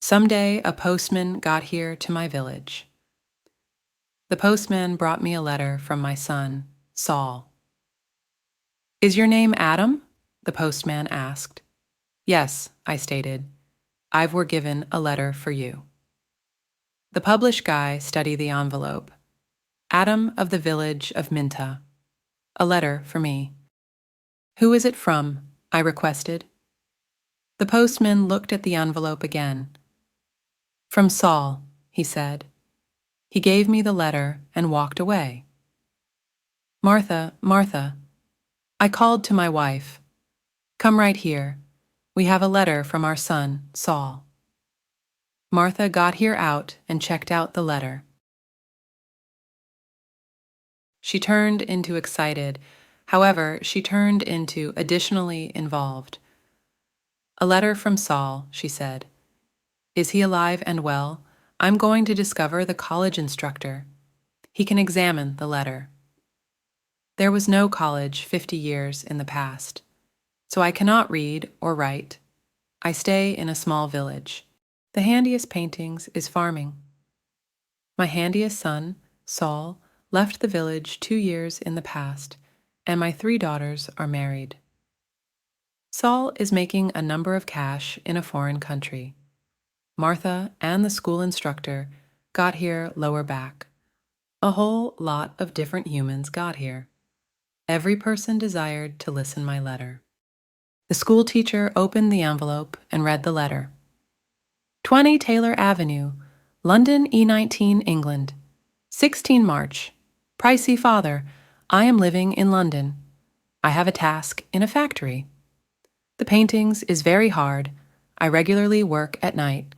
Someday a postman got here to my village. The postman brought me a letter from my son, Saul. "Is your name Adam?" the postman asked. "Yes," I stated. "I've were given a letter for you." The published guy studied the envelope. Adam of the village of Minta. A letter for me. "Who is it from?" I requested. The postman looked at the envelope again. "From Saul," he said. He gave me the letter and walked away. "Martha, Martha," I called to my wife. "Come right here. We have a letter from our son, Saul." Martha got here out and checked out the letter. She turned into excited. However, she turned into additionally involved. "A letter from Saul," she said. "Is he alive and well? I'm going to discover the college instructor. He can examine the letter." There was no college 50 years in the past, so I cannot read or write. I stay in a small village. The handiest paintings is farming. My handiest son, Saul, left the village 2 years in the past, and my 3 daughters are married. Saul is making a number of cash in a foreign country. Martha and the school instructor got here lower back. A whole lot of different humans got here. Every person desired to listen my letter. The school teacher opened the envelope and read the letter. 20 Taylor Avenue, London E19, England. 16 March. Pricey father, I am living in London. I have a task in a factory. The paintings is very hard. I regularly work at night.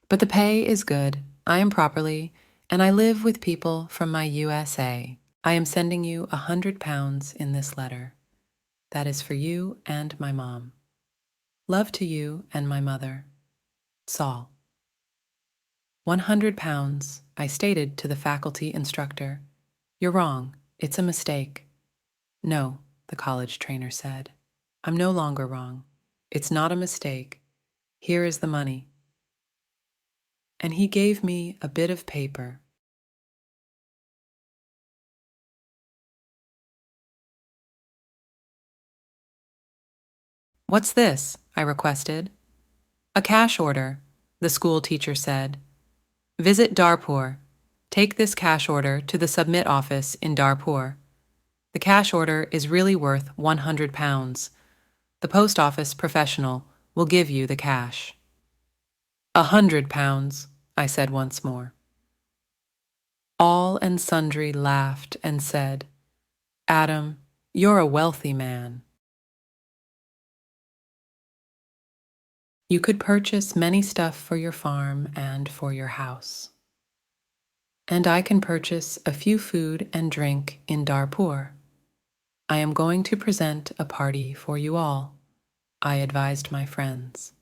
But the pay is good. I am properly, and I live with people from my USA. I am sending you £100 in this letter. That is for you and my mom. Love to you and my mother. Saul. £100, I stated to the faculty instructor. "You're wrong. It's a mistake." "No," the college trainer said. "I'm no longer wrong. It's not a mistake. Here is the money." And he gave me a bit of paper. "What's this?" I requested. "A cash order," the school teacher said. "Visit Darpur. Take this cash order to the submit office in Darpur. The cash order is really worth £100. The post office professional will give you the cash." £100, I said once more. All and sundry laughed and said, "Adam, you're a wealthy man. You could purchase many stuff for your farm and for your house. And I can purchase a few food and drink in Darpur. I am going to present a party for you all," I advised my friends.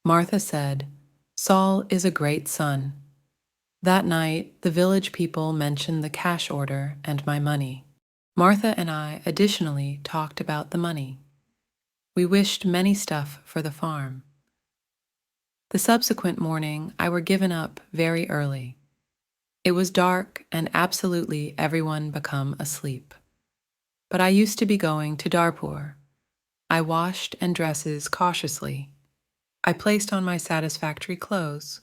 Martha said, "Saul is a great son." That night, the village people mentioned the cash order and my money. Martha and I additionally talked about the money. We wished many stuff for the farm. The subsequent morning, I were given up very early. It was dark and absolutely everyone become asleep. But I used to be going to Darpur. I washed and dresses cautiously. I placed on my satisfactory clothes,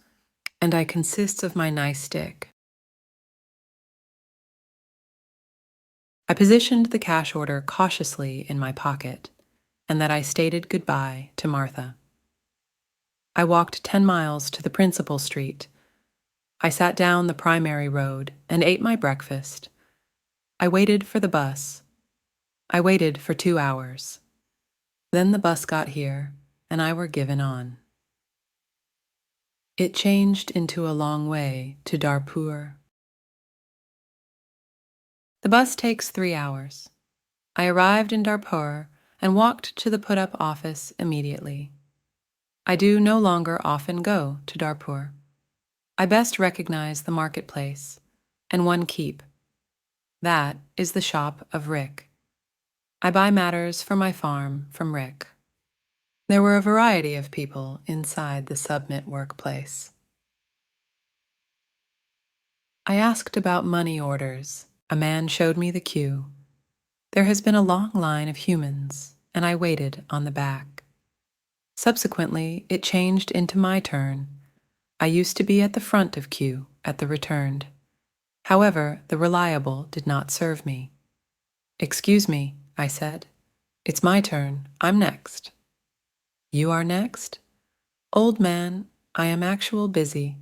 and I consists of my nice stick. I positioned the cash order cautiously in my pocket, and that I stated goodbye to Martha. I walked 10 miles to the principal street. I sat down the primary road and ate my breakfast. I waited for the bus. I waited for 2 hours. Then the bus got here, and I were given on. It changed into a long way to Darpur. The bus takes 3 hours. I arrived in Darpur and walked to the put-up office immediately. I do no longer often go to Darpur. I best recognize the marketplace, and one keep. That is the shop of Rick. I buy matters for my farm from Rick. There were a variety of people inside the Submit workplace. I asked about money orders. A man showed me the queue. There has been a long line of humans, and I waited on the back. Subsequently, it changed into my turn. I used to be at the front of queue at the returned. However, the reliable did not serve me. "Excuse me," I said. "It's my turn. I'm next." "You are next?" "Old man, I am actual busy,"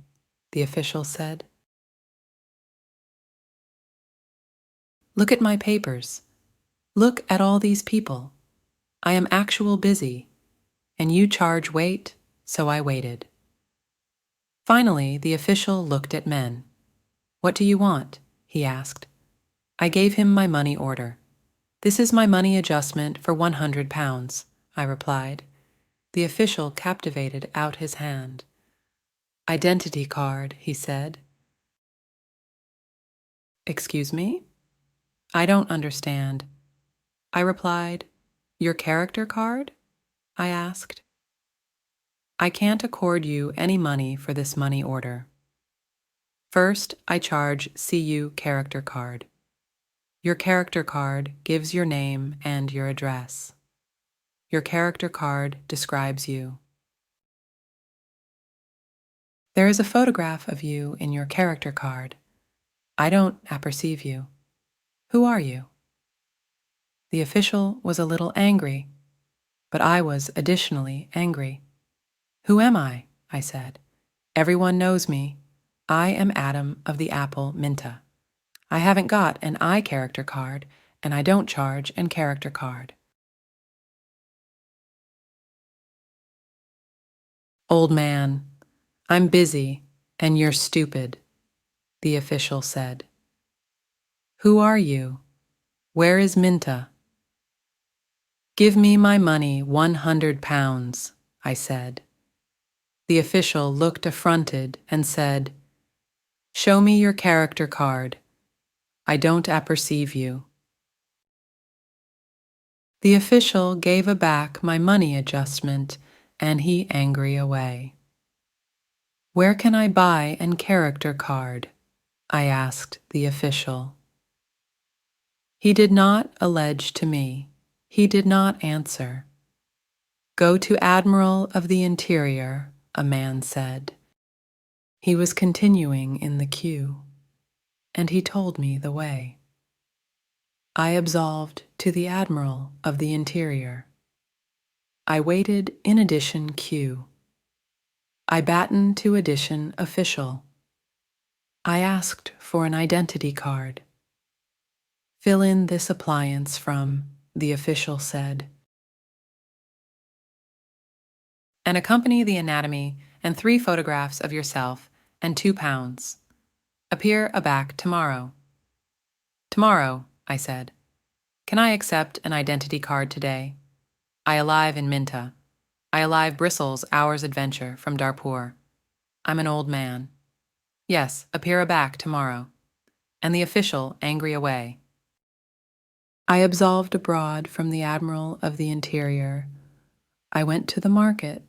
the official said. "Look at my papers. Look at all these people. I am actual busy, and you charge wait, so I waited." Finally, the official looked at men. "What do you want?" he asked. I gave him my money order. "This is my money adjustment for £100, I replied. The official captivated out his hand. "Identity card," he said. "Excuse me?" "I don't understand." I replied. "Your character card?" I asked. "I can't accord you any money for this money order. First, I charge CU character card. Your character card gives your name and your address. Your character card describes you. There is a photograph of you in your character card. I don't apperceive you. Who are you?" The official was a little angry, but I was additionally angry. "Who am I?" I said. "Everyone knows me. I am Adam of the Apple Minta. I haven't got an I character card, and I don't charge an character card." "Old man, I'm busy, and you're stupid," the official said. "Who are you? Where is Minta?" "Give me my money, £100, I said. The official looked affronted and said, "Show me your character card. I don't apperceive you." The official gave aback my money adjustment, and he angry away. "Where can I buy an character card?" I asked the official. He did not allege to me. He did not answer. "Go to Admiral of the Interior," a man said. He was continuing in the queue, and he told me the way. I absolved to the Admiral of the Interior. I waited in addition queue. I battened to addition official. I asked for an identity card. "Fill in this appliance from," the official said, "and accompany the anatomy and 3 photographs of yourself and £2. Appear aback tomorrow." "Tomorrow," I said. "Can I accept an identity card today? I alive in Minta. I alive Bristles' hour's adventure from Darpur. I'm an old man. Yes, appear aback tomorrow." And the official angry away. I absolved abroad from the Admiral of the Interior. I went to the market.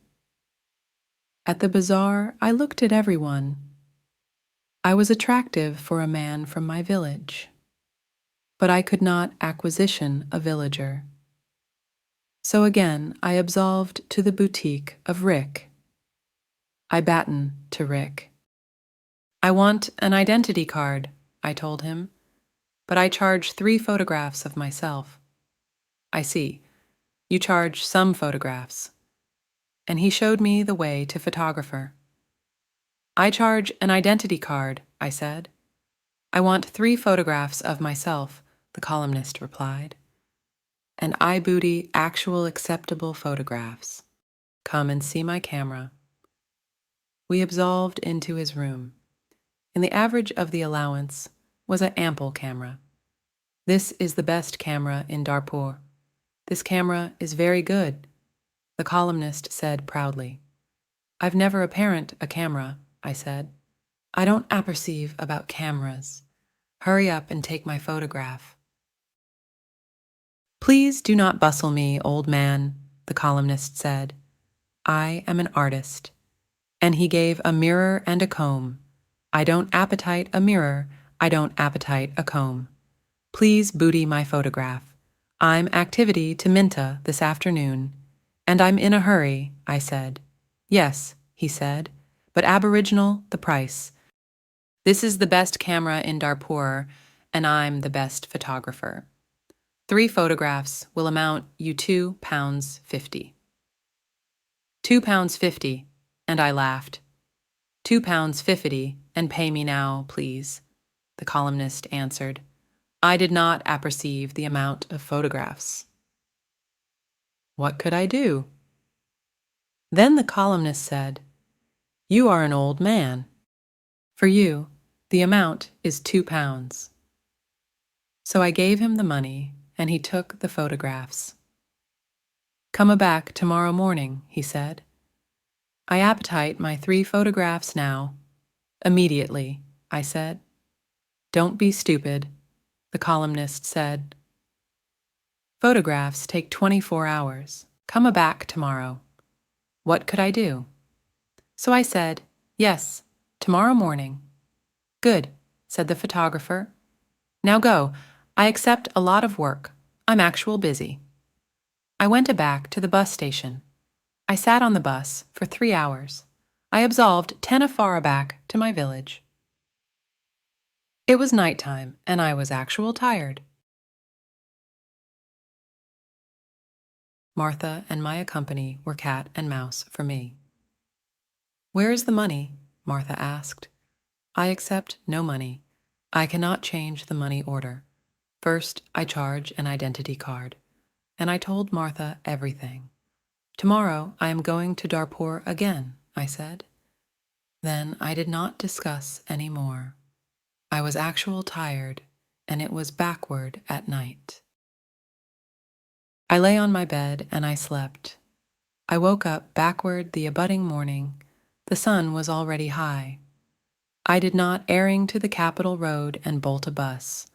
At the bazaar, I looked at everyone. I was attractive for a man from my village, but I could not acquisition a villager. So again, I absolved to the boutique of Rick. I batten to Rick. "I want an identity card," I told him, "but I charge 3 photographs of myself." "I see. You charge some photographs." And he showed me the way to photographer. "I charge an identity card," I said. "I want 3 photographs of myself," the columnist replied. "And I booty actual acceptable photographs. Come and see my camera." We absolved into his room. In the average of the allowance was an ample camera. "This is the best camera in Darpur. This camera is very good," the columnist said proudly. "I've never apparent a camera," I said. "I don't apperceive about cameras. Hurry up and take my photograph." "Please do not bustle me, old man," the columnist said. I am an artist. And he gave a mirror and a comb. I don't appetite a mirror, I don't appetite a comb. Please booty my photograph. I'm activity to Minta this afternoon. And I'm in a hurry, I said. Yes, he said, but Aboriginal the price. This is the best camera in Darpur, and I'm the best photographer. 3 photographs will amount you £2.50. £2.50, and I laughed. £2.50, and pay me now, please, the columnist answered. I did not apperceive the amount of photographs. What could I do? Then the columnist said, You are an old man. For you, the amount is £2. So I gave him the money, and he took the photographs. Come back tomorrow morning, he said. I appetite my 3 photographs now. Immediately, I said. Don't be stupid, the columnist said. Photographs take 24 hours. Come back tomorrow. What could I do? So I said, Yes, tomorrow morning. Good, said the photographer. Now go. I accept a lot of work. I'm actual busy. I went back to the bus station. I sat on the bus for 3 hours. I absolved 10 afar back to my village. It was nighttime, and I was actual tired. Martha and Maya Company were cat and mouse for me. Where is the money? Martha asked. I accept no money. I cannot change the money order. First, I charge an identity card. And I told Martha everything. Tomorrow I am going to Darpur again, I said. Then I did not discuss any more. I was actual tired, and it was backward at night. I lay on my bed and I slept. I woke up backward the abutting morning. The sun was already high. I did not erring to the capital road and bolt a bus.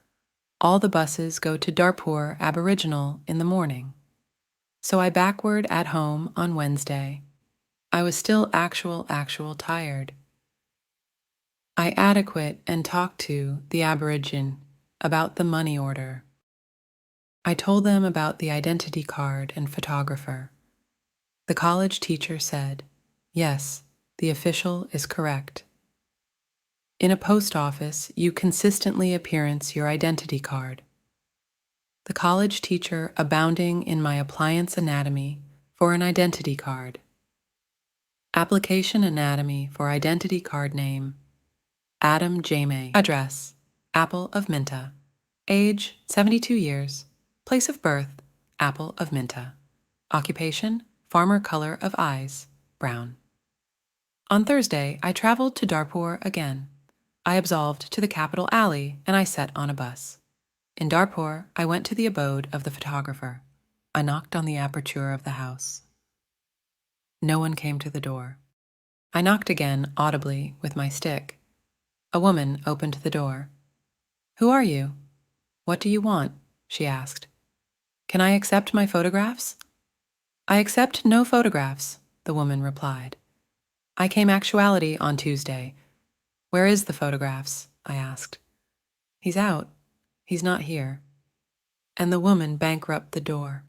All the buses go to Darpur Aboriginal in the morning. So I backward at home on Wednesday. I was still actual tired. I adequate and talked to the Aborigine about the money order. I told them about the identity card and photographer. The college teacher said, Yes, the official is correct. In a post office, you consistently appearance your identity card. The college teacher abounding in my appliance anatomy for an identity card. Application anatomy for identity card name, Adam Jamie. Address, Apple of Minta. Age, 72 years. Place of birth, Apple of Minta. Occupation, farmer color of eyes, brown. On Thursday, I traveled to Darpur again. I absolved to the capital alley, and I set on a bus. In Darpur, I went to the abode of the photographer. I knocked on the aperture of the house. No one came to the door. I knocked again, audibly, with my stick. A woman opened the door. Who are you? What do you want? She asked. Can I accept my photographs? I accept no photographs, the woman replied. I came actuality on Tuesday. Where is the photographs? I asked. He's out. He's not here. And the woman bankrupt the door.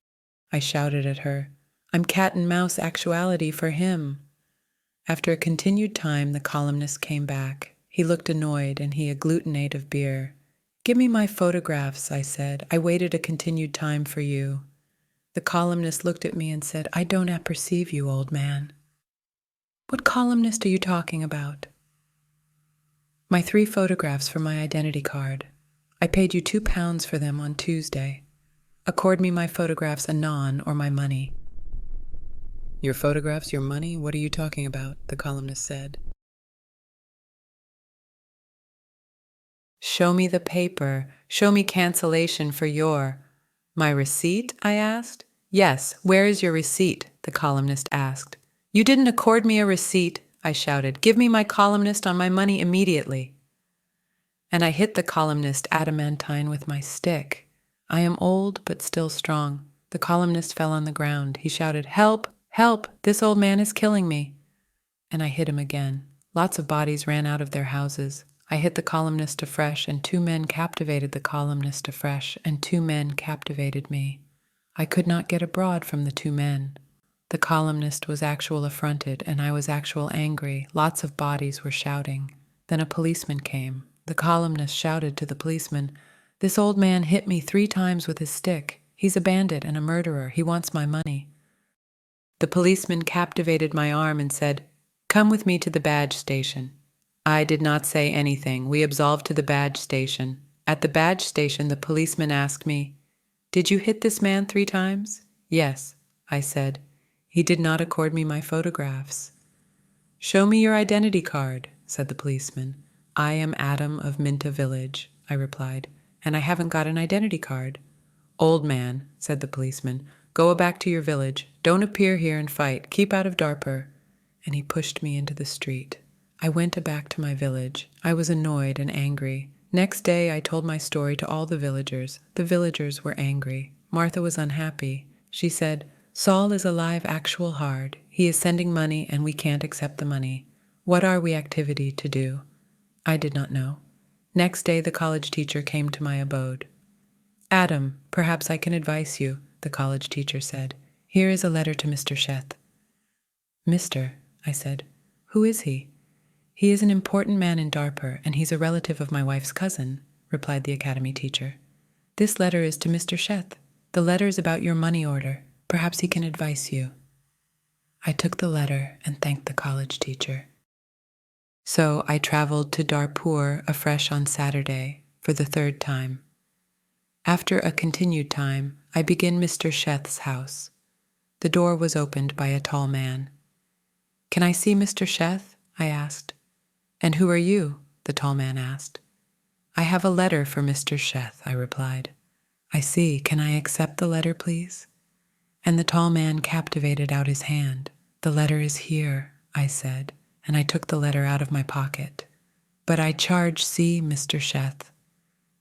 I shouted at her. I'm cat and mouse actuality for him. After a continued time, the columnist came back. He looked annoyed, and he agglutinate of beer. Give me my photographs, I said. I waited a continued time for you. The columnist looked at me and said, I don't apperceive you, old man. What columnist are you talking about? My 3 photographs for my identity card. I paid you £2 for them on Tuesday. Accord me my photographs anon or my money. Your photographs, your money? What are you talking about? The columnist said. Show me the paper. Show me cancellation for your... My receipt? I asked. Yes, where is your receipt? The columnist asked. You didn't accord me a receipt, I shouted. Give me my columnist on my money immediately. And I hit the columnist adamantine with my stick. I am old but still strong. The columnist fell on the ground. He shouted, Help! Help! This old man is killing me! And I hit him again. Lots of bodies ran out of their houses. I hit the columnist afresh, and 2 men captivated the columnist afresh, and 2 men captivated me. I could not get abroad from the 2 men. The columnist was actual affronted, and I was actual angry. Lots of bodies were shouting. Then a policeman came. The columnist shouted to the policeman, "This old man hit me 3 times with his stick. He's a bandit and a murderer. He wants my money." The policeman captivated my arm and said, "Come with me to the badge station." I did not say anything. We absolved to the badge station. At the badge station, the policeman asked me, "Did you hit this man 3 times?" "Yes," I said. He did not accord me my photographs. "Show me your identity card," said the policeman. "I am Adam of Minta Village," I replied, "and I haven't got an identity card." "Old man," said the policeman, "go back to your village. Don't appear here and fight. Keep out of Darpur." And he pushed me into the street. I went back to my village. I was annoyed and angry. Next day I told my story to all the villagers. The villagers were angry. Martha was unhappy. She said, "Saul is alive actual hard. He is sending money and we can't accept the money. What are we activity to do?" I did not know. Next day the college teacher came to my abode. "Adam, perhaps I can advise you," the college teacher said. "Here is a letter to Mr. Sheth." "Mr.," I said, "who is he?" "He is an important man in Darpur, and he's a relative of my wife's cousin," replied the academy teacher. "This letter is to Mr. Sheth. The letter is about your money order. Perhaps he can advise you." I took the letter and thanked the college teacher. So I traveled to Darpur afresh on Saturday for the 3rd time. After a continued time, I begin Mr. Sheth's house. The door was opened by a tall man. "Can I see Mr. Sheth?" I asked. "And who are you?" the tall man asked. "I have a letter for Mr. Sheth," I replied. "I see. Can I accept the letter, please?" And the tall man captivated out his hand. "The letter is here," I said, and I took the letter out of my pocket. "But I charge see Mr. Sheth."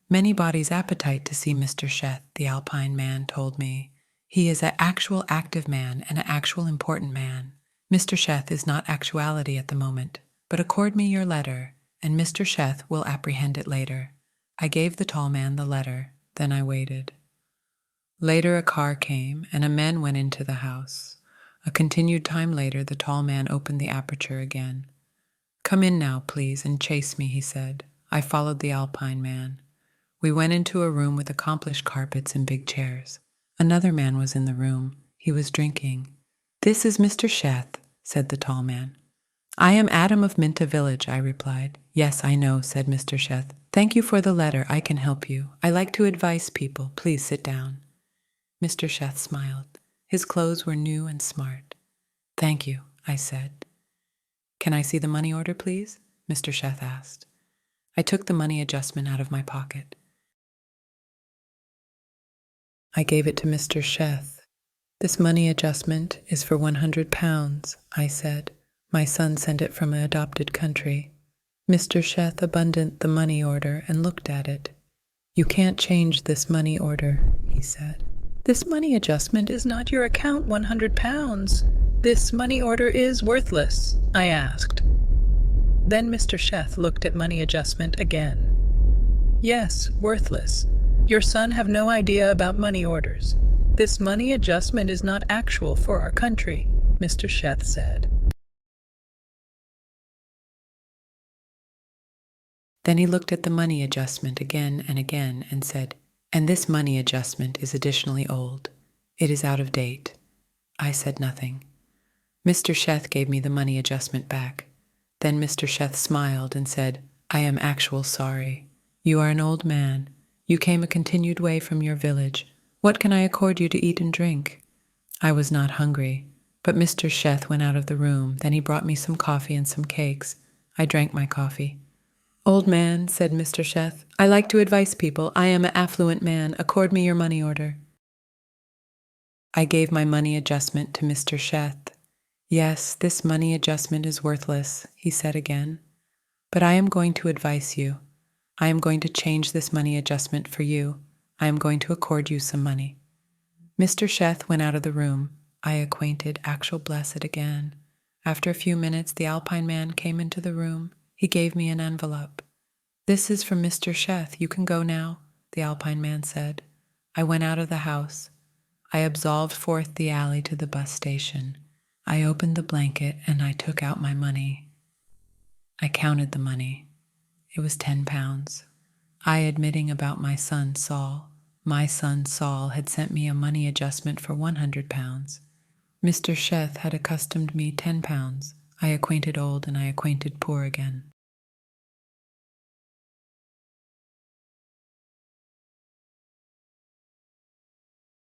"Many bodies appetite to see Mr. Sheth," the Alpine man told me. "He is an actual active man and an actual important man. Mr. Sheth is not actuality at the moment, but accord me your letter, and Mr. Sheth will apprehend it later." I gave the tall man the letter, then I waited. Later a car came, and a man went into the house. A continued time later, the tall man opened the aperture again. "Come in now, please, and chase me," he said. I followed the Alpine man. We went into a room with accomplished carpets and big chairs. Another man was in the room. He was drinking. "This is Mr. Sheth," said the tall man. "I am Adam of Minta Village," I replied. "Yes, I know," said Mr. Sheth. "Thank you for the letter. I can help you. I like to advise people. Please sit down." Mr. Sheth smiled. His clothes were new and smart. "Thank you," I said. "Can I see the money order, please?" Mr. Sheth asked. I took the money adjustment out of my pocket. I gave it to Mr. Sheth. "This money adjustment is for £100, I said. "My son sent it from an adopted country." Mr. Sheth abundant the money order and looked at it. "You can't change this money order," he said. "This money adjustment is not your account £100. This money order is worthless," I asked. Then Mr. Sheth looked at money adjustment again. "Yes, worthless. Your son have no idea about money orders. This money adjustment is not actual for our country," Mr. Sheth said. Then he looked at the money adjustment again and said, "And this money adjustment is additionally old. It is out of date." I said nothing. Mr. Sheth gave me the money adjustment back. Then Mr. Sheth smiled and said, "I am actual sorry. You are an old man. You came a continued way from your village. What can I accord you to eat and drink?" I was not hungry, but Mr. Sheth went out of the room. Then he brought me some coffee and some cakes. I drank my coffee. "Old man," said Mr. Sheth, "I like to advise people. I am an affluent man. Accord me your money order." I gave my money adjustment to Mr. Sheth. "Yes, this money adjustment is worthless," he said again. "But I am going to advise you. I am going to change this money adjustment for you. I am going to accord you some money." Mr. Sheth went out of the room. I acquainted actual blessed again. After a few minutes, the Alpine man came into the room. He gave me an envelope. This is from Mr. Sheth. You can go now, the Alpine man said. I went out of the house. I absolved forth the alley to the bus station. I opened the blanket and I took out my money. I counted the money. It was 10 pounds. I admitting about my son Saul. My son Saul had sent me a money adjustment for 100 pounds. Mr. Sheth had accustomed me 10 pounds. I acquainted old and I acquainted poor again.